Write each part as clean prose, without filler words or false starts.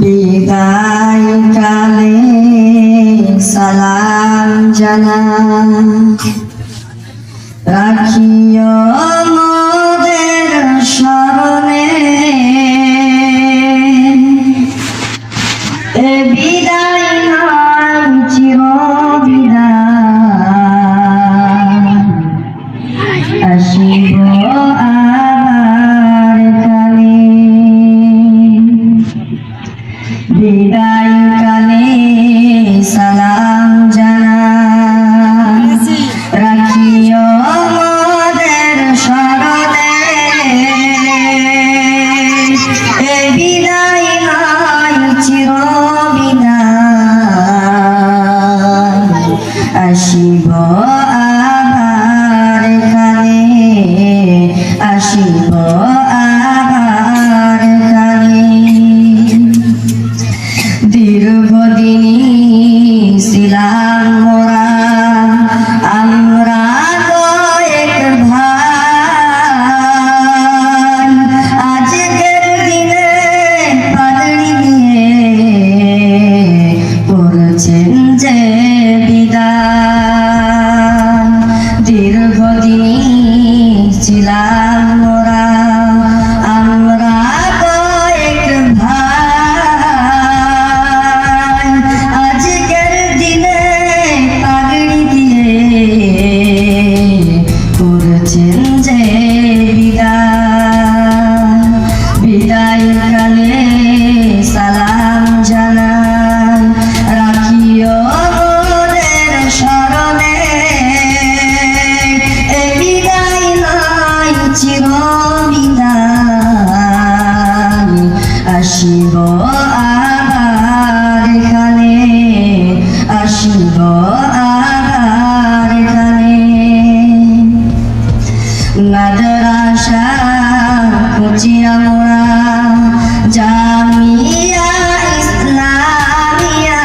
বিদায় কালে সালাম জানাই রাখিও মোদের স্মরণে এ বিদায় নয় চির বিদায় আসিব আবার কালে বিদায় কালে সালাম জানাই রাখিও মোদের স্মরণে এ বিদায় নয় চির বিদায় আসিব আবার কালে আসিব আবার কালে দীর্ঘদিনী ছিলাম মোরা আমরা কয়েক ভাই আজকের দিনে পাগড়ি দিয়ে পড়ছেন যে বিদায় দীর্ঘদিনী ছিলাম মোরা আমরা কয়েক ভাই আজকের দিনে পাগড়ি দিয়ে পড়ছেন যে বিদায় বিদায় কালে সালাম জানাই রাখিও মোদের স্মরণে এ বিদায় নয় চির বিদায় আসিব আবার কালে আসিব আবার কালে মাদ্রাসা কুচিয়া মোরা জামিয়া ইসলামিয়া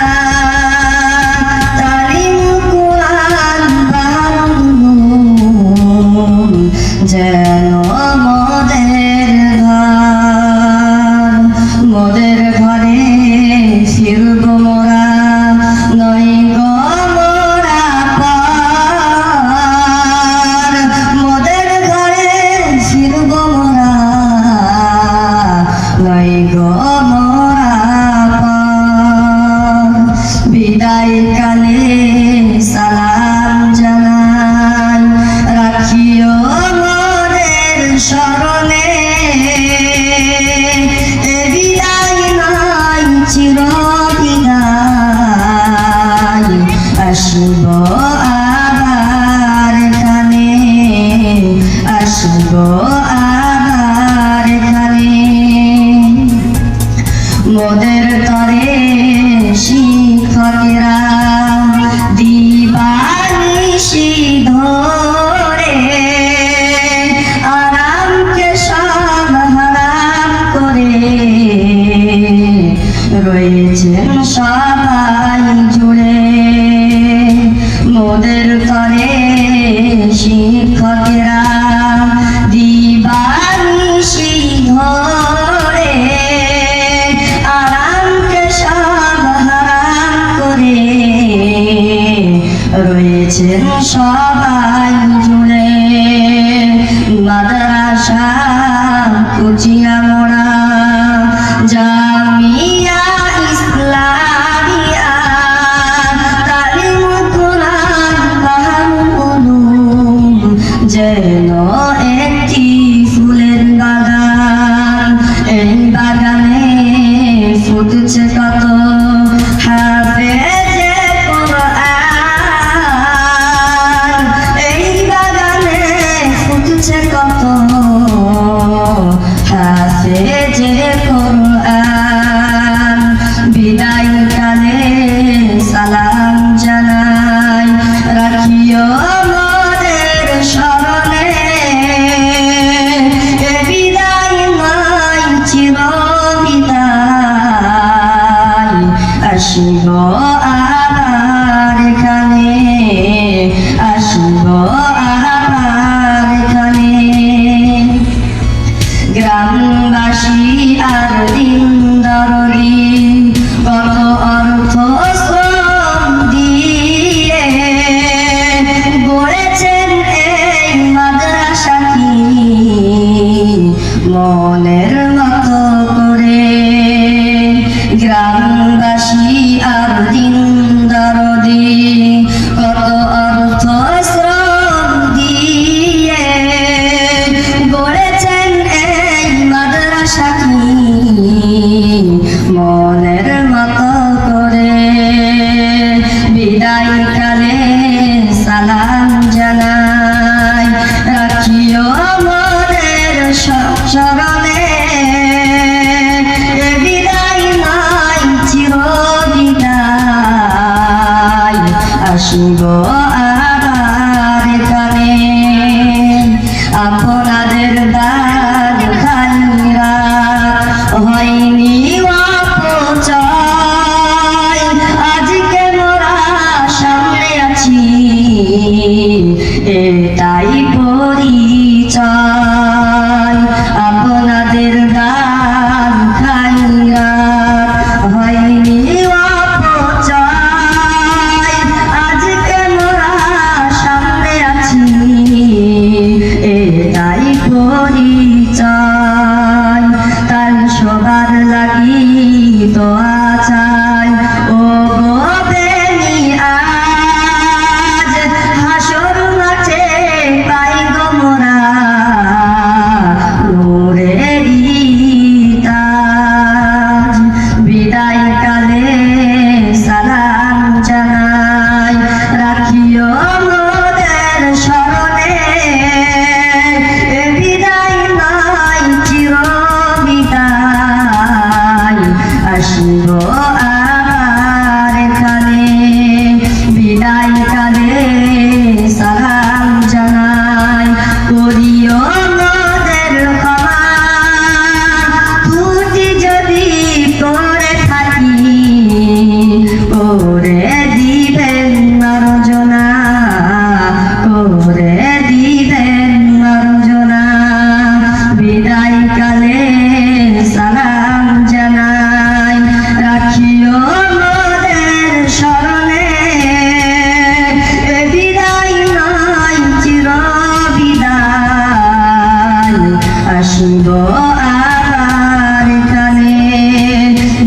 তালিম কুরআন বারুন যেন মোদের ঘরে ফিরব মোরা নয় গো মোরা পার মোদের ঘরে ফিরব মোরা নয় গো মোরা পার বিদায় কালে সালাম জানাই রাখিও মোদের স্মরণে এ বিদায় নয় চির বিদায় আসিব আবার কালে আসিব আবার কালে মোদের তরে শিক্ষকেরা দিবানিশি ধরে আরামকে সব হারাম করে রয়েছেন সবাই জুড়ে মোদের তরে শিক্ষকেরা দিবানিশি ধরে আরামকে সব হারাম করে রয়েছেন সবাই জুড়ে মাদ্রাসা কুচিয়া মোরা জামিয়া ইসলামিয়া তালিম কুরআন বারুন যেন একটি ফুলের বাগান এই বাগানে ফুটছে কত হাফেজে কুরআন এই বাগানে ফুটছে কত হাফেজে কুরআন বিদায় কালে সালাম জানাই রাখিও মোদের স্মরণে এ বিদায় নয় চির বিদায় আসিব আবার কালে আসিব আবার কালে গ্রামবাসী আর দিন দরদি মনের মতো করে বিদায় কালে সালাম জানাই রাখিও মনের স্মরণে এ বিদায় নাই চির বিদায় আসিব আবার কানে আপনাদের দান খাইরা হয়নি অপচয় আজকে মোরা সামনে আছি এটাই পরিচয় আপনাদের দান খাইরা হয়নি অপচয় আজকে মোরা সামনে আছি এটাই পরিচয় তাই সবার লাগি দোয়া চাই ও গো বেনি আজ হাসর মাঠে পাই গো মোরা নূরেরই তাজ বিদায় কালে সালাম জানাই রাখিও মোদের স্মরণে এ বিদায় নাই চির বিদায় আসিব আবার এখানে বিদায় কালে সালাম জানাই করিও মোদের ক্ষমা ত্রুটি যদি করে থাকি করে দিবেন মার্জনা করে দিবেন মার্জনা বিদায় কালে সালাম জানাই রাখিও মোদের স্মরণে এ বিদায় নাই চির বিদায় আসিব আবার কালে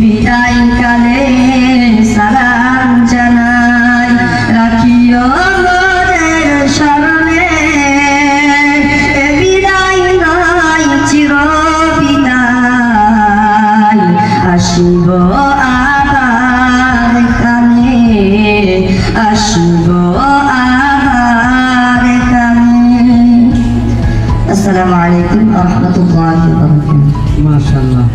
বিদায় কালে সালাম জানাই রাখিও মোদের স্মরণে এ বিদায় নাই চির বিদায় আসিব আবার কালে আসিব আবার কালে আসসালামু আলাইকুম ওয়া রাহমাতুল্লাহি ওয়া বারাকাতুহু মাশাআল্লাহ।